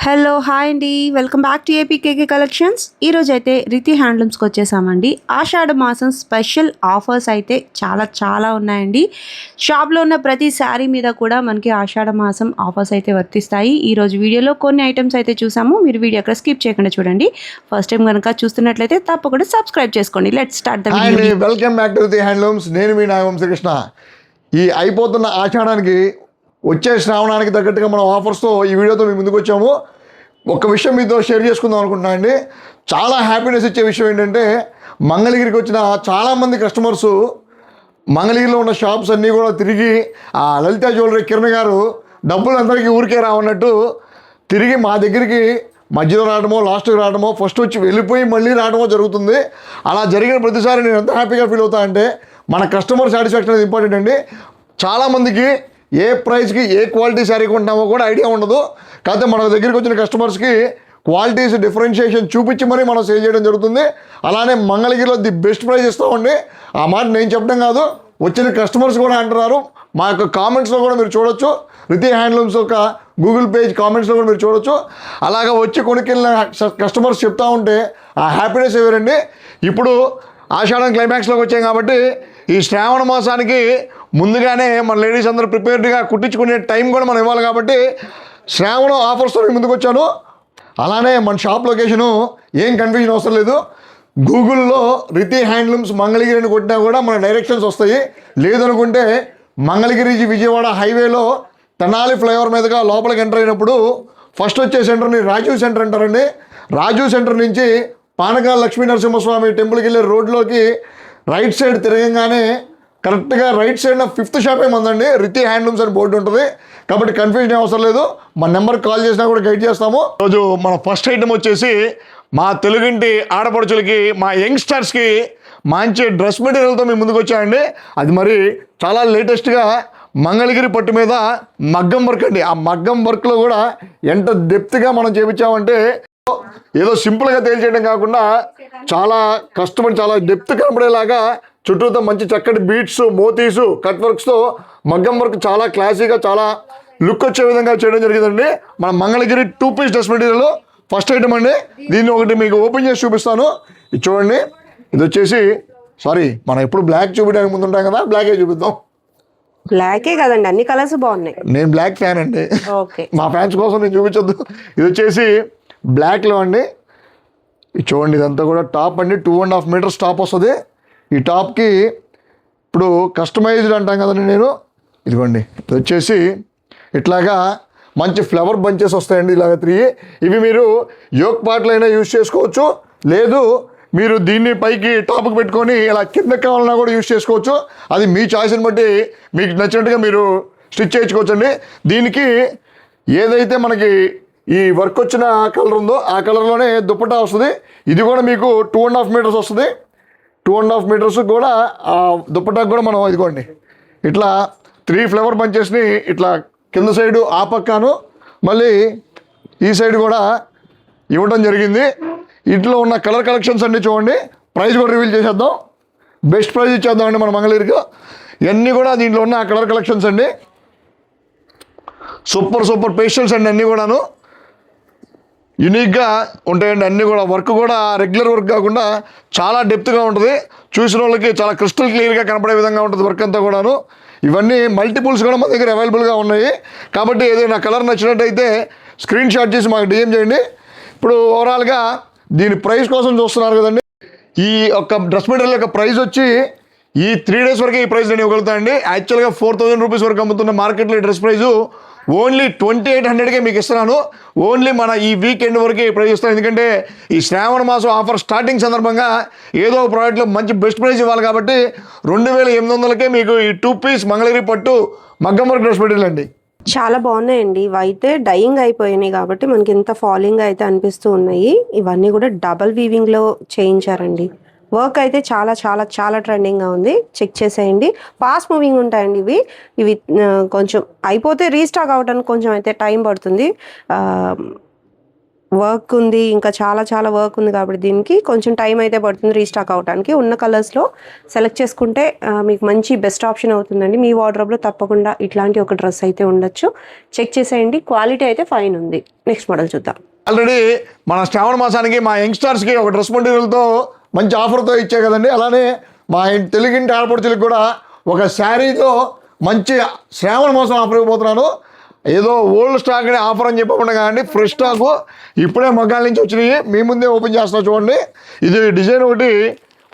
Hello hi అండి, welcome back to APKK collections. ఈరోజు అయితే రితి హ్యాండ్లూమ్స్కి వచ్చేసామండి. ఆషాఢ మాసం స్పెషల్ ఆఫర్స్ అయితే చాలా ఉన్నాయండి. షాప్లో ఉన్న ప్రతి శారీ మీద కూడా మనకి ఆషాఢ మాసం ఆఫర్స్ అయితే వర్తిస్తాయి. ఈరోజు వీడియోలో కొన్ని ఐటమ్స్ అయితే చూసాము. మీరు వీడియో అక్కడ స్కిప్ చేయకుండా చూడండి. ఫస్ట్ టైం కనుక చూస్తున్నట్లయితే తప్పకుండా సబ్స్క్రైబ్ చేసుకోండి. Let's start the video. Welcome back to Riti handlooms. నేను మీ నాగం శ్రీకృష్ణ. ఈ అయిపోతున్న ఆషాఢానికి వచ్చే శ్రావణానికి తగ్గట్టుగా మనం ఆఫర్స్తో ఈ వీడియోతో మీ ముందుకు వచ్చాము. ఒక విషయం మీతో షేర్ చేసుకుందాం అనుకుంటున్నాను అండి. చాలా హ్యాపీనెస్ ఇచ్చే విషయం ఏంటంటే, మంగళగిరికి వచ్చిన చాలామంది కస్టమర్సు మంగళగిరిలో ఉన్న షాప్స్ అన్నీ కూడా తిరిగి ఆ లలిత జ్యువెలరీ కిరణ్ గారు డబ్బులు అందరికీ ఊరికే రావన్నట్టు తిరిగి మా దగ్గరికి మధ్యలో రావడమో లాస్ట్కి రావడమో ఫస్ట్ వచ్చి వెళ్ళిపోయి మళ్ళీ రావడమో జరుగుతుంది. అలా జరిగిన ప్రతిసారి నేను ఎంత హ్యాపీగా ఫీల్ అవుతా అంటే, మన కస్టమర్ సాటిస్ఫాక్షన్ అనేది ఇంపార్టెంట్ అండి. చాలామందికి ఏ ప్రైస్కి ఏ క్వాలిటీ శారీ కొంటున్నామో కూడా ఐడియా ఉండదు. కాకపోతే మన దగ్గరికి వచ్చిన కస్టమర్స్కి క్వాలిటీస్ డిఫరెన్షియేషన్ చూపించి మరీ మనం సేల్ చేయడం జరుగుతుంది. అలానే మంగళగిరిలో ది బెస్ట్ ప్రైస్ ఇస్తామండి. ఆ మాట నేను చెప్పడం కాదు, వచ్చిన కస్టమర్స్ కూడా అంటున్నారు. మా యొక్క కామెంట్స్లో కూడా మీరు చూడొచ్చు. రితి హ్యాండ్లూమ్స్ యొక్క గూగుల్ పేజ్ కామెంట్స్లో కూడా మీరు చూడొచ్చు. అలాగా వచ్చి కొనుక్కెళ్ళిన కస్టమర్స్ చెప్తా ఉంటే ఆ హ్యాపీనెస్ ఎవరండి. ఇప్పుడు ఆషాఢం క్లైమాక్స్లోకి వచ్చాం కాబట్టి ఈ శ్రావణ మాసానికి ముందుగానే మన లేడీస్ అందరూ ప్రిపేర్డ్గా కుట్టించుకునే టైం కూడా మనం ఇవ్వాలి కాబట్టి శ్రావణ ఆఫర్స్తో ముందుకు వచ్చాను. అలానే మన షాప్ లొకేషను ఏం కన్ఫ్యూజన్ అవసరం లేదు. గూగుల్లో రితి హ్యాండ్లూమ్స్ మంగళగిరి అని కొట్టినా కూడా మన డైరెక్షన్స్ వస్తాయి. లేదనుకుంటే మంగళగిరి విజయవాడ హైవేలో తెనాలి ఫ్లైఓవర్ మీదుగా లోపలికి ఎంటర్ అయినప్పుడు ఫస్ట్ వచ్చే సెంటర్ని రాజీవ్ సెంటర్ అంటారండి. రాజీవ్ సెంటర్ నుంచి పానకాల లక్ష్మీ నరసింహస్వామి టెంపుల్కి వెళ్ళే రోడ్లోకి రైట్ సైడ్ తిరగంగానే కరెక్ట్గా రైట్ సైడ్న 5th షాపే మందండి. రితి హ్యాండ్లూమ్స్ అని బోర్డు ఉంటుంది కాబట్టి కన్ఫ్యూజన్ అవసరం లేదు. మన నెంబర్కి కాల్ చేసినా కూడా గైడ్ చేస్తాము. రోజు మన ఫస్ట్ ఐటమ్ వచ్చేసి మా తెలుగింటి ఆడపడుచులకి, మా యంగ్స్టర్స్కి మంచి డ్రెస్ మెటీరియల్తో మేము ముందుకు వచ్చామండి. అది మరి చాలా లేటెస్ట్గా మంగళగిరి పట్టు మీద మగ్గం వర్క్ అండి. ఆ మగ్గం వర్క్లో కూడా ఎంత డెప్త్గా మనం చేపించామంటే ఏదో సింపుల్గా తేల్చేయడం కాకుండా చాలా కష్టపడి చాలా డెప్త్ కనపడేలాగా చుట్టూతో మంచి చక్కటి బీట్స్, మోతీసు, కట్ వర్క్స్తో మగ్గం వర్క్ చాలా క్లాసీగా చాలా లుక్ వచ్చే విధంగా చేయడం జరిగిందండి. మన Mangalagiri 2 piece dress material first item అండి. దీన్ని ఒకటి మీకు ఓపెన్ చేసి చూపిస్తాను. ఇది చూడండి. ఇది వచ్చేసి మనం ఎప్పుడు బ్లాక్ చూపించడానికి ముందు ఉంటాం కదా, బ్లాకే చూపిద్దాం. బ్లాకే కదండి, అన్ని కలర్స్ బాగున్నాయి. నేను బ్లాక్ ఫ్యాన్ అండి. ఓకే, మా ఫ్యాన్స్ కోసం నేను చూపించొద్దు. ఇది వచ్చేసి బ్లాక్లో అండి. ఇది చూడండి, ఇదంతా కూడా టాప్ అండి. 2.5 మీటర్స్ టాప్ వస్తుంది. ఈ టాప్కి ఇప్పుడు కస్టమైజ్డ్ అంటాం కదండి నేను. ఇదిగోండి, ఇది వచ్చేసి ఇట్లాగా మంచి ఫ్లవర్ బంచెస్ వస్తాయండి. ఇలాగ 3. ఇవి మీరు యోక్ పార్ట్లో అయినా యూజ్ చేసుకోవచ్చు. లేదు మీరు దీన్ని పైకి టాప్కి పెట్టుకొని ఇలా కింద కావాలన్నా కూడా యూజ్ చేసుకోవచ్చు. అది మీ చాయిస్ని బట్టి మీకు నచ్చినట్టుగా మీరు స్టిచ్ చేయించుకోవచ్చండి. దీనికి ఏదైతే మనకి ఈ వర్క్ వచ్చిన కలర్ ఉందో ఆ కలర్లోనే దుప్పటా వస్తుంది. ఇది కూడా మీకు 2.5 మీటర్స్ వస్తుంది. 2.5 మీటర్స్ కూడా ఆ దుప్పటాకు కూడా మనం ఇదిగోండి ఇట్లా 3 ఫ్లవర్ బంచెస్ని ఇట్లా కింద సైడు ఆ పక్కను మళ్ళీ ఈ సైడ్ కూడా ఇవ్వడం జరిగింది. ఇంట్లో ఉన్న కలర్ కలెక్షన్స్ అన్నీ చూడండి. ప్రైస్ కూడా రివీల్ చేసేద్దాం. బెస్ట్ ప్రైస్ ఇచ్చేద్దాం అండి మన మంగళగిరికి. ఇవన్నీ కూడా దీంట్లో ఉన్న కలర్ కలెక్షన్స్ అండి. సూపర్ పేస్టల్స్ అండి. అన్నీ కూడాను యూనిక్గా ఉంటాయండి. అన్నీ కూడా వర్క్ కూడా రెగ్యులర్ వర్క్ కాకుండా చాలా డెప్త్గా ఉంటుంది. చూసిన వాళ్ళకి చాలా క్రిస్టల్ క్లియర్గా కనపడే విధంగా ఉంటుంది వర్క్ అంతా కూడాను. ఇవన్నీ మల్టిపుల్స్ కూడా మా దగ్గర అవైలబుల్గా ఉన్నాయి. కాబట్టి ఏదైనా కలర్ నచ్చినట్టయితే స్క్రీన్ షాట్ చేసి మాకు డిఎం చేయండి. ఇప్పుడు ఓవరాల్గా దీని ప్రైస్ కోసం చూస్తున్నారు కదండి. ఈ యొక్క డ్రెస్ మెటీరియల్ యొక్క ప్రైస్ వచ్చి ఈ 3 డేస్ వరకు ఈ ప్రైస్ నేను ఇవ్వగలుగుతానండి. యాక్చువల్గా 4000 రూపీస్ వరకు అమ్ముతున్న మార్కెట్లో ఈ డ్రెస్ ప్రైజు ఓన్లీ 2800కే మీకు ఇస్తున్నాను. ఓన్లీ మన ఈ వీకెండ్ వరకే ప్రైస్ ఇస్తాను. ఎందుకంటే ఈ శ్రావణ మాసం ఆఫర్ స్టార్టింగ్ సందర్భంగా ఏదో ఒక ప్రోడక్ట్లో మంచి బెస్ట్ ప్రైస్ ఇవ్వాలి కాబట్టి 2800కే మీకు ఈ 2 పీస్ మంగళగిరి పట్టు మగ్గం వర్క్ డ్రెస్ మెటీరియల్ అండి. చాలా బాగున్నాయండి. ఇవైతే డైయింగ్ అయిపోయినాయి కాబట్టి మనకి ఇంత ఫాలింగ్ అయితే అనిపిస్తూ ఉన్నాయి. ఇవన్నీ కూడా డబల్ వీవింగ్లో చేయించారండి. వర్క్ అయితే చాలా ట్రెండింగ్గా ఉంది. చెక్ చేసేయండి. ఫాస్ట్ మూవింగ్ ఉంటాయండి ఇవి కొంచెం అయిపోతే రీస్టాక్ అవడానికి కొంచెం అయితే టైం పడుతుంది. వర్క్ ఉంది, ఇంకా చాలా చాలా వర్క్ ఉంది కాబట్టి దీనికి కొంచెం టైం అయితే పడుతుంది రీస్టాక్ అవడానికి. ఉన్న కలర్స్లో సెలెక్ట్ చేసుకుంటే మీకు మంచి బెస్ట్ ఆప్షన్ అవుతుందండి. మీ వార్డ్రోబ్లో తప్పకుండా ఇట్లాంటి ఒక డ్రెస్ అయితే ఉండొచ్చు. చెక్ చేసేయండి, క్వాలిటీ అయితే ఫైన్ ఉంది. నెక్స్ట్ మోడల్ చూద్దాం. ఆల్రెడీ మన శ్రావణ మాసానికి మా యంగ్స్టర్స్కి ఒక డ్రెస్ మెటీరియల్తో మంచి ఆఫర్తో ఇచ్చే కదండి. అలానే మా తెలుగింటి ఆడపడుచులకు కూడా ఒక శారీతో మంచి శ్రావణ మాసం ఆఫర్ ఇవ్వబోతున్నాను. ఏదో ఓల్డ్ స్టాక్ అని ఆఫర్ అని చెప్పకుండా కానీ ఫ్రెష్ స్టాకు ఇప్పుడే మగ్గాల నుంచి వచ్చినాయి, మీ ముందే ఓపెన్ చేస్తున్నా చూడండి. ఇది డిజైన్ ఒకటి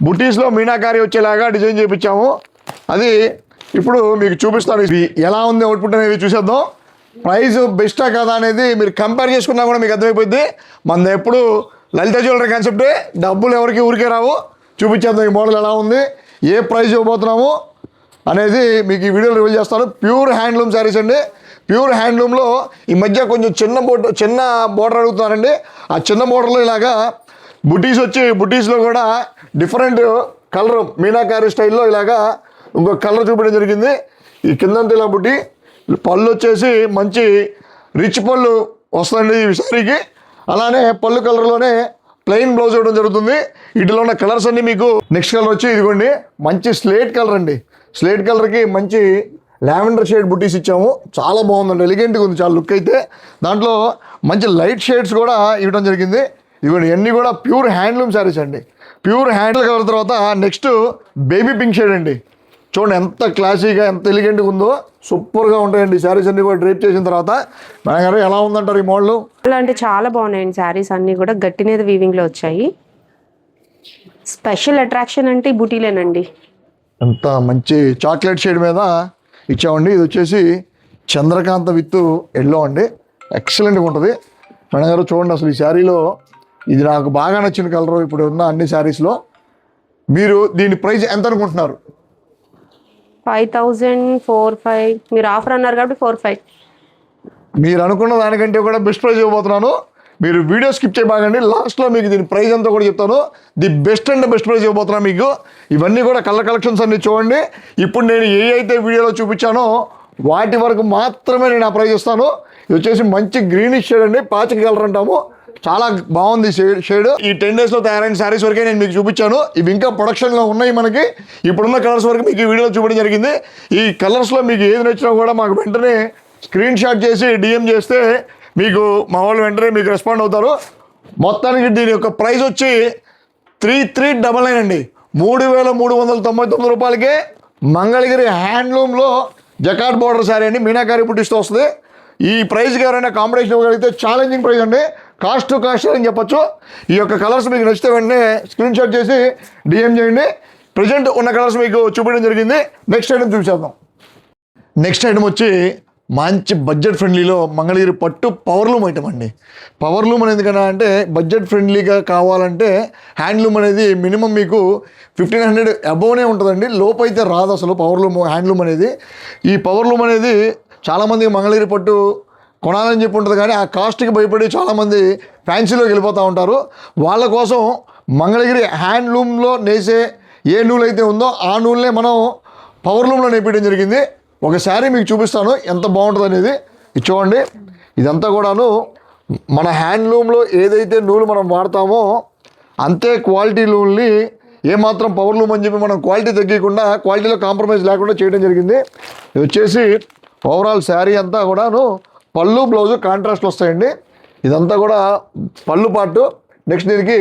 బుటీస్లో మీనాకారి వచ్చేలాగా డిజైన్ చేయించాము. అది ఇప్పుడు మీకు చూపిస్తాను. ఇది ఎలా ఉంది అవుట్పుట్ అనేది చూసేద్దాం. ప్రైస్ బెస్టా కదా అనేది మీరు కంపేర్ చేసుకున్నా కూడా మీకు అర్థమైపోద్ది. మన ఎప్పుడు లలిత జ్యువెలరీ కాన్సెప్టే, డబ్బులు ఎవరికి ఊరికే రావు. చూపించేద్దాం ఈ మోడల్ ఎలా ఉంది, ఏ ప్రైస్ ఇవ్వబోతున్నాము అనేది మీకు ఈ వీడియోలో రివీల్ చేస్తాను. ప్యూర్ హ్యాండ్లూమ్ శారీస్ అండి. ప్యూర్ హ్యాండ్లూమ్లో ఈ మధ్య కొంచెం చిన్న బోర్డర్ అడుగుతున్నారండి. ఆ చిన్న బోర్డర్లో ఇలాగా బుటీస్ వచ్చి బుటీస్లో కూడా డిఫరెంట్ కలర్ మీనాకారి స్టైల్లో ఇలాగా ఇంకొక కలర్ చూపించడం జరిగింది. ఈ కిందంతా ఇలా బుట్టి, పళ్ళు వచ్చేసి మంచి రిచ్ పళ్ళు వస్తుందండి ఈ శారీకి. అలానే పళ్ళు కలర్లోనే ప్లెయిన్ బ్లౌజ్ ఇవ్వడం జరుగుతుంది. వీటిలో ఉన్న కలర్స్ అన్నీ మీకు నెక్స్ట్ కలర్ వచ్చి ఇదిగోండి మంచి స్లేట్ కలర్ అండి. స్లేట్ కలర్కి మంచి లావెండర్ షేడ్ బుట్టీస్ ఇచ్చాము. చాలా బాగుందండి, ఎలిగెంట్గా ఉంది చాలా లుక్ అయితే. దాంట్లో మంచి లైట్ షేడ్స్ కూడా ఇవ్వడం జరిగింది. ఇవ్వండి ఇవన్నీ కూడా ప్యూర్ హ్యాండ్లూమ్ శారీస్ అండి. ప్యూర్ హ్యాండ్లూమ్ కలర్ తర్వాత నెక్స్ట్ బేబీ పింక్ షేడ్ అండి. చూడండి ఎంత క్లాసీగా ఎంత ఎలిగెంట్గా ఉందో, సూపర్గా ఉంటాయండి శారీస్ అన్నీ కూడా డ్రేప్ చేసిన తర్వాత. మేడం గారు ఎలా ఉందంటారు ఈ మోడల్? అంటే చాలా బాగున్నాయండి శారీస్ అన్నీ కూడా గట్టినేది వీవింగ్లో వచ్చాయి. స్పెషల్ అట్రాక్షన్ అంటే ఈ బుటీలేనండి. ఎంత మంచి చాక్లెట్ షేడ్ మీద ఇచ్చామండి. ఇది వచ్చేసి చంద్రకాంత విత్ ఎల్లో అండి, ఎక్సలెంట్గా ఉంటుంది. మేడం గారు చూడండి అసలు ఈ శారీలో ఇది నాకు బాగా నచ్చిన కలరు ఇప్పుడు ఉన్న అన్ని శారీస్లో. మీరు దీని ప్రైస్ ఎంత అనుకుంటున్నారు? 5000, మీరు ఆఫర్ అన్నారు కాబట్టి 4500. మీరు అనుకున్న దానికంటే కూడా బెస్ట్ ప్రైస్ ఇవ్వబోతున్నాను. మీరు వీడియో స్కిప్ చేయబాగండి, లాస్ట్లో మీకు దీని ప్రైస్ అంతా కూడా చెప్తాను. The best and best price ఇవ్వబోతున్నాను మీకు. ఇవన్నీ కూడా కలర్ కలెక్షన్స్ అన్ని చూడండి. ఇప్పుడు నేను ఏ అయితే వీడియోలో చూపించానో వాటి వరకు మాత్రమే నేను ఆ ప్రైస్ ఇస్తాను. ఇది వచ్చేసి మంచి గ్రీనిష్ షేడ్ అండి, పాచిక కలర్ అంటాము. చాలా బాగుంది షేడ్. ఈ 10 డేస్లో తయారైన శారీస్ వరకే నేను మీకు చూపించాను. ఇవి ఇంకా ప్రొడక్షన్లో ఉన్నాయి మనకి. ఇప్పుడున్న కలర్స్ వరకు మీకు ఈ వీడియోలో చూపించడం జరిగింది. ఈ కలర్స్లో మీకు ఏది నచ్చినా కూడా మాకు వెంటనే స్క్రీన్ షాట్ చేసి డిఎం చేస్తే మీకు మా వాళ్ళు వెంటనే మీకు రెస్పాండ్ అవుతారు. మొత్తానికి దీని యొక్క ప్రైస్ వచ్చి 3399 అండి. 3399 రూపాయలకే మంగళగిరి హ్యాండ్లూమ్లో జకాట్ బోర్డర్ శారీ అండి, మీనాకారి బుట్టిస్తూ వస్తుంది. ఈ ప్రైస్కి ఎవరైనా కాంపిటీషన్ ఇవ్వగలిగితే ఛాలెంజింగ్ ప్రైస్ అండి, కాస్ట్ టు కాస్ట్ అని చెప్పొచ్చు. ఈ యొక్క కలర్స్ మీకు నచ్చితే వెంటనే స్క్రీన్ షాట్ చేసి డిఎం చేయండి. ప్రజెంట్ ఉన్న కలర్స్ మీకు చూపించడం జరిగింది. నెక్స్ట్ ఐటమ్ చూసేద్దాం. నెక్స్ట్ ఐటమ్ వచ్చి మంచి బడ్జెట్ ఫ్రెండ్లీలో మంగళగిరి పట్టు పవర్లూమ్ ఐటమ్ అండి. పవర్లూమ్ అనేది కన్నా అంటే బడ్జెట్ ఫ్రెండ్లీగా కావాలంటే హ్యాండ్లూమ్ అనేది మినిమం మీకు 1500 అబోవ్నే ఉంటుందండి, లోపు అయితే రాదు అసలు పవర్లూమ్ హ్యాండ్లూమ్ అనేది. ఈ పవర్లూమ్ అనేది చాలామంది మంగళగిరి పట్టు కొనాలని చెప్పి ఉంటుంది కానీ ఆ కాస్ట్కి భయపడి చాలామంది ఫ్యాన్సీలోకి వెళ్ళిపోతూ ఉంటారు. వాళ్ళ కోసం మంగళగిరి హ్యాండ్లూమ్లో నేసే ఏ నూలు అయితే ఉందో ఆ నూలునే మనం పవర్లూమ్లో నేపేయడం జరిగింది. ఒక శారీ మీకు చూపిస్తాను ఎంత బాగుంటుంది అనేది. ఇది చూడండి, ఇదంతా కూడాను మన హ్యాండ్లూమ్లో ఏదైతే నూలు మనం వాడతామో అంతే క్వాలిటీ నూలుని ఏమాత్రం పవర్లూమ్ అని చెప్పి మనం క్వాలిటీ తగ్గకుండా క్వాలిటీలో కాంప్రమైజ్ లేకుండా చేయడం జరిగింది. ఇది వచ్చేసి ఓవరాల్ శారీ అంతా కూడాను పళ్ళు బ్లౌజు కాంట్రాస్ట్ వస్తాయండి. ఇదంతా కూడా పళ్ళు పార్టు. నెక్స్ట్ దీనికి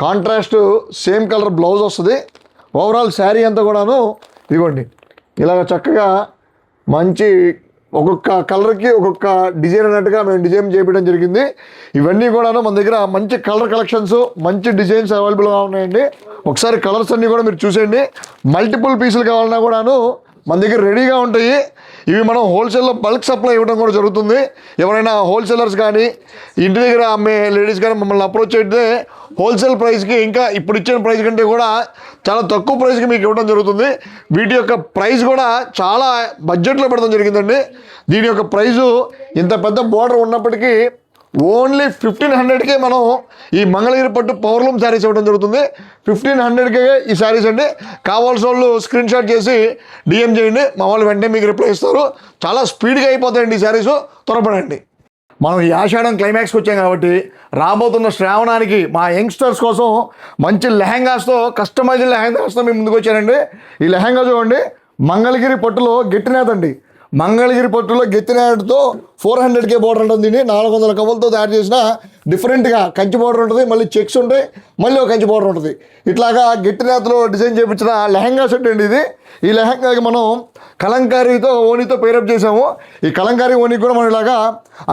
కాంట్రాస్ట్ సేమ్ కలర్ బ్లౌజ్ వస్తుంది. ఓవరాల్ శారీ అంతా కూడాను ఇదిగోండి ఇలాగ చక్కగా మంచి ఒక్కొక్క కలర్కి ఒక్కొక్క డిజైన్ అన్నట్టుగా మేము డిజైన్ చేయడం జరిగింది. ఇవన్నీ కూడాను మన దగ్గర మంచి కలర్ కలెక్షన్స్, మంచి డిజైన్స్ అవైలబుల్గా ఉన్నాయండి. ఒకసారి కలర్స్ అన్నీ కూడా మీరు చూసేయండి. మల్టిపుల్ పీసులు కావాలన్నా కూడాను మన దగ్గర రెడీగా ఉంటాయి. ఇవి మనం హోల్సేల్లో బల్క్ సప్లై ఇవ్వడం కూడా జరుగుతుంది. ఎవరైనా హోల్సేలర్స్ కానీ ఇంటి దగ్గర అమ్మే లేడీస్ కానీ మమ్మల్ని అప్రోచ్ అయితే హోల్సేల్ ప్రైస్కి ఇంకా ఇప్పుడు ఇచ్చిన ప్రైస్ కంటే కూడా చాలా తక్కువ ప్రైస్కి మీకు ఇవ్వడం జరుగుతుంది. వీటి యొక్క ప్రైస్ కూడా చాలా బడ్జెట్లో పెడతాం జరిగిందండి. దీని యొక్క ప్రైజు ఇంత పెద్ద బోర్డర్ ఉన్నప్పటికీ ఓన్లీ 1500కే మనం ఈ మంగళగిరి పట్టు పవర్లూమ్ శారీస్ ఇవ్వడం జరుగుతుంది. 1500కే ఈ శారీస్ అండి. కావాల్సిన వాళ్ళు స్క్రీన్ షాట్ చేసి డిఎం చేయండి, మా వాళ్ళు వెంటనే మీకు రిప్లై ఇస్తారు. చాలా స్పీడ్గా అయిపోతాయండి ఈ శారీస్, త్వరపడండి. మనం ఈ ఆషాఢం క్లైమాక్స్కి వచ్చాం కాబట్టి రాబోతున్న శ్రావణానికి మా యంగ్స్టర్స్ కోసం మంచి లెహంగాస్తో కస్టమైజ్డ్ లెహంగాస్తో మేము ముందుకు వచ్చానండి. ఈ లెహంగా చూడండి, మంగళగిరి పట్టులో గట్టినేత అండి. మంగళగిరి పట్టులో గెత్తినాటితో 400K బోర్డర్ ఉంటుంది. 400 కవ్వలతో తయారు చేసిన డిఫరెంట్గా కంచి బోర్డర్ ఉంటుంది, మళ్ళీ చెక్స్ ఉంటాయి, మళ్ళీ ఒక కంచి బోర్డర్ ఉంటుంది. ఇట్లాగా గెట్టినేతలో డిజైన్ చేయించిన లెహంగా సెట్ అండి ఇది. ఈ లెహంగాకి మనం కలంకారీతో ఓనీతో పేరప్ చేసాము. ఈ కలంకారీ ఓనీకి కూడా మనం ఇలాగా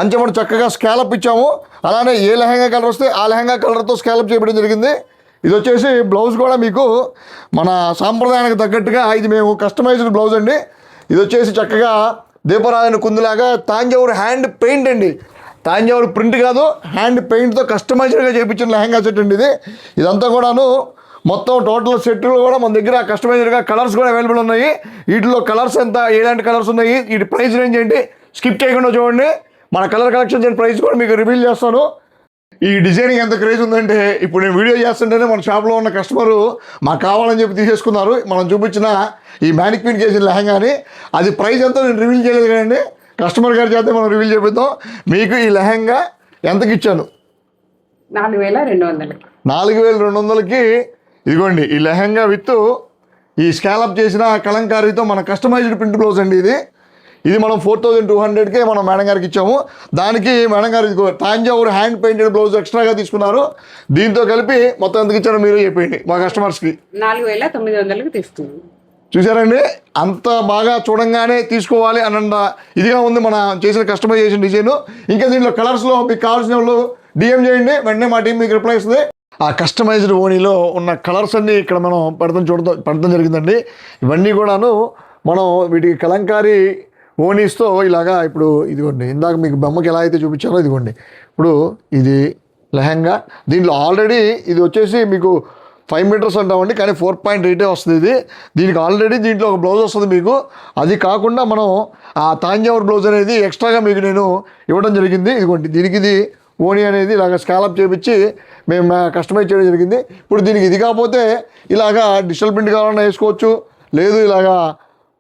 అంచెమడు చక్కగా స్కాలప్ ఇచ్చాము. అలానే ఏ లెహంగా కలర్ వస్తే ఆ లెహంగా కలర్తో స్కాలప్ చేయడం జరిగింది. ఇది వచ్చేసి బ్లౌజ్ కూడా మీకు మన సాంప్రదాయానికి తగ్గట్టుగా ఇది మేము కస్టమైజ్డ్ బ్లౌజ్ అండి. ఇది వచ్చేసి చక్కగా దీపారాధన కుందులాగా తాంజావూరు హ్యాండ్ పెయింట్ అండి. తాంజావూరు ప్రింట్ కాదు, హ్యాండ్ పెయింట్తో కస్టమైజ్డ్గా చేయించిన లెహంగా సెట్ అండి ఇది. ఇదంతా కూడాను మొత్తం టోటల్ సెట్లు కూడా మన దగ్గర కస్టమైజ్డ్గా కలర్స్ కూడా అవైలబుల్ ఉన్నాయి. వీటిలో కలర్స్ ఎంత, ఎలాంటి కలర్స్ ఉన్నాయి, వీటి ప్రైస్ రేంజ్ ఏంటి స్కిప్ చేయకుండా చూడండి. మన కలర్ కలెక్షన్స్ అండ్ ప్రైస్ కూడా మీకు రివీల్ చేస్తాను. ఈ డిజైనింగ్ ఎంత క్రేజ్ ఉందంటే ఇప్పుడు నేను వీడియో చేస్తుంటేనే మన షాప్లో ఉన్న కస్టమరు మాకు కావాలని చెప్పి తీసేసుకున్నారు. మనం చూపించిన ఈ మ్యానిక్విన్ చేసిన లెహంగాని అది ప్రైస్ ఎంతో నేను రివీల్ చేయలేదు కదండి, కస్టమర్ గారి చేస్తే మనం రివీల్ చేపిద్దాం. మీకు ఈ లెహంగా ఎంతకి ఇచ్చాను? 4200. 4200కి ఇదిగోండి ఈ లెహంగా విత్ ఈ స్కాలప్ చేసిన కలంకారీతో మన కస్టమైజ్డ్ ప్రింట్ బ్లౌజ్ అండి ఇది. ఇది మనం 4200కే మనం మేడం గారికి ఇచ్చాము. దానికి మేడం గారు ఇదిగో తాంజావూరు హ్యాండ్ పెయింటెడ్ బ్లౌజ్ ఎక్స్ట్రాగా తీసుకున్నారు. దీంతో కలిపి మొత్తం ఎందుకు ఇచ్చారో మీరు చెప్పండి మా కస్టమర్స్కి. 4900కి తీస్తుంది. చూసారండి, అంత బాగా చూడంగానే తీసుకోవాలి అన్న ఇదిగా ఉంది మన చేసిన కస్టమైజేషన్ డిజైన్. ఇంకా దీంట్లో కలర్స్లో మీకు కావాల్సిన వాళ్ళు డిఎం చేయండి, వెంటనే మా టీం మీకు రిప్లై ఇస్తుంది. ఆ కస్టమైజ్డ్ ఓనీలో ఉన్న కలర్స్ అన్నీ ఇక్కడ మనం పెడతాం జరిగిందండి. ఇవన్నీ కూడాను మనం వీటికి కలంకారీ ఓనీస్తో ఇలాగా ఇప్పుడు ఇదిగోండి ఇందాక మీకు బొమ్మకి ఎలా అయితే చూపించారో ఇదిగోండి ఇప్పుడు ఇది లెహంగా. దీంట్లో ఆల్రెడీ ఇది వచ్చేసి మీకు 5 మీటర్స్ అంటామండి, కానీ 4.8 వస్తుంది ఇది. దీనికి ఆల్రెడీ దీంట్లో ఒక బ్లౌజ్ వస్తుంది మీకు. అది కాకుండా మనం ఆ తాంజావూరు బ్లౌజ్ అనేది ఎక్స్ట్రాగా మీకు నేను ఇవ్వడం జరిగింది. ఇదిగోండి దీనికి ఇది ఓనీ అనేది ఇలాగ స్కాలప్ చేపించి మేము కస్టమైజ్ చేయడం జరిగింది. ఇప్పుడు దీనికి ఇది కాకపోతే ఇలాగా డిజిటల్ ప్రింట్ కావాలన్నా వేసుకోవచ్చు, లేదు ఇలాగా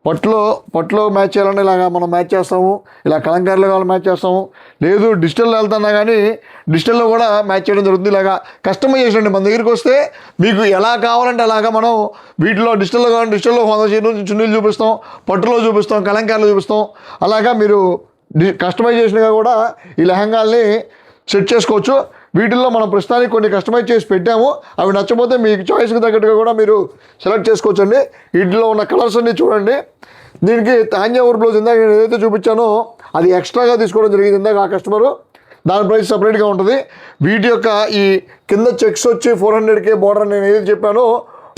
పట్టులో మ్యాచ్ చేయాలన్నా ఇలాగా మనం మ్యాచ్ చేస్తాము, ఇలా కలంకారీలో కావాలని మ్యాచ్ చేస్తాము, లేదు డిజిటల్లో వెళ్తున్నా కానీ డిజిటల్లో కూడా మ్యాచ్ చేయడం జరుగుతుంది. ఇలాగా కస్టమైజేషన్ అండి. మన దగ్గరికి వస్తే మీకు ఎలా కావాలంటే అలాగా మనం వీటిలో డిజిటల్లో కావాలంటే డిజిటల్లో 100 చున్నీలు చూపిస్తాం, పట్టులో చూపిస్తాం, కలంకారీలో చూపిస్తాం. అలాగా మీరు కస్టమైజేషన్గా కూడా ఈ లెహంగాల్ని సెట్ చేసుకోవచ్చు. వీటిల్లో మనం ప్రస్తుతానికి కొన్ని కస్టమైజ్ చేసి పెట్టాము. అవి నచ్చకపోతే మీకు చాయిస్కి తగ్గట్టుగా కూడా మీరు సెలెక్ట్ చేసుకోవచ్చు అండి. వీటిలో ఉన్న కలర్స్ అన్నీ చూడండి. దీనికి తాంజావూరు బ్లౌజ్ ఇందాక నేను ఏదైతే చూపించానో అది ఎక్స్ట్రాగా తీసుకోవడం జరిగింది ఇందాక ఆ కస్టమరు. దాని ప్రైస్ సపరేట్గా ఉంటుంది. వీటి యొక్క ఈ కింద చెక్స్ వచ్చి 400K బోర్డర్ నేను ఏదైతే చెప్పానో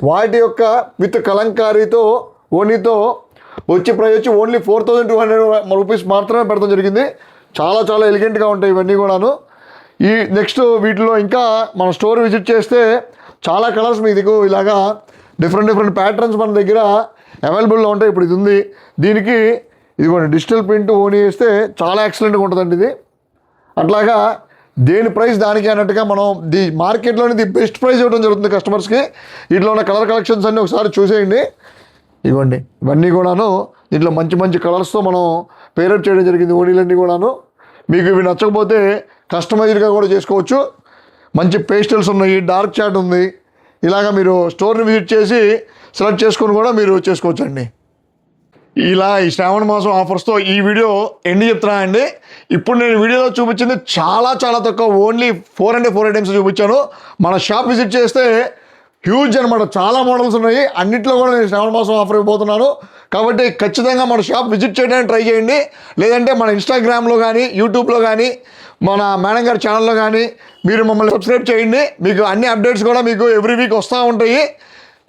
వాటి యొక్క విత్ కలంకారీతో ఓనీతో వచ్చే ప్రైస్ వచ్చి ఓన్లీ 4200 రూపీస్ మాత్రమే పెడతాం జరిగింది. చాలా చాలా ఎలిగెంట్గా ఉంటాయి ఇవన్నీ కూడాను. ఈ నెక్స్ట్ వీటిలో ఇంకా మన స్టోర్ విజిట్ చేస్తే చాలా కలర్స్ మీకు ఇలాగా డిఫరెంట్ ప్యాటర్న్స్ మన దగ్గర అవైలబుల్లో ఉంటాయి. ఇప్పుడు ఇది ఉంది, దీనికి ఇదిగోండి డిజిటల్ ప్రింట్ ఓనీ వేస్తే చాలా ఎక్సలెంట్గా ఉంటుందండి ఇది. అట్లాగా దేని ప్రైస్ దానికి అన్నట్టుగా మనం మార్కెట్లోని ది బెస్ట్ ప్రైస్ ఇవ్వడం జరుగుతుంది కస్టమర్స్కి. వీటిలో ఉన్న కలర్ కలెక్షన్స్ అన్నీ ఒకసారి చూసేయండి. ఇవ్వండి ఇవన్నీ కూడాను దీంట్లో మంచి కలర్స్తో మనం పేరప్ చేయడం జరిగింది. ఓనీలన్నీ కూడాను మీకు ఇవి నచ్చకపోతే కస్టమైజ్డ్గా కూడా చేసుకోవచ్చు. మంచి పేస్టల్స్ ఉన్నాయి, డార్క్ చాట్ ఉంది. ఇలాగ మీరు స్టోర్ని విజిట్ చేసి సెలెక్ట్ చేసుకొని కూడా మీరు చేసుకోవచ్చు అండి. ఇలా ఈ శ్రావణ మాసం ఆఫర్స్తో ఈ వీడియో ఎండి చెప్తున్నా అండి. ఇప్పుడు నేను వీడియోలో చూపించింది చాలా తక్కువ, ఓన్లీ 4 ఐటమ్స్ చూపించాను. మన షాప్ విజిట్ చేస్తే హ్యూజ్ అనమాట, చాలా మోడల్స్ ఉన్నాయి. అన్నింటిలో కూడా నేను శ్రావణ మాసం ఆఫర్ ఇవ్వబోతున్నాను. కాబట్టి ఖచ్చితంగా మన షాప్ విజిట్ చేయడానికి ట్రై చేయండి. లేదంటే మన ఇన్స్టాగ్రామ్లో కానీ యూట్యూబ్లో కానీ మన మేడం గారి ఛానల్లో కానీ మీరు మమ్మల్ని సబ్స్క్రైబ్ చేయండి. మీకు అన్ని అప్డేట్స్ కూడా మీకు ఎవ్రీ వీక్ వస్తూ ఉంటాయి.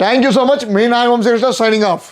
Thank you so much. మీ నాగవంశీ కృష్ణ సైనింగ్ ఆఫ్.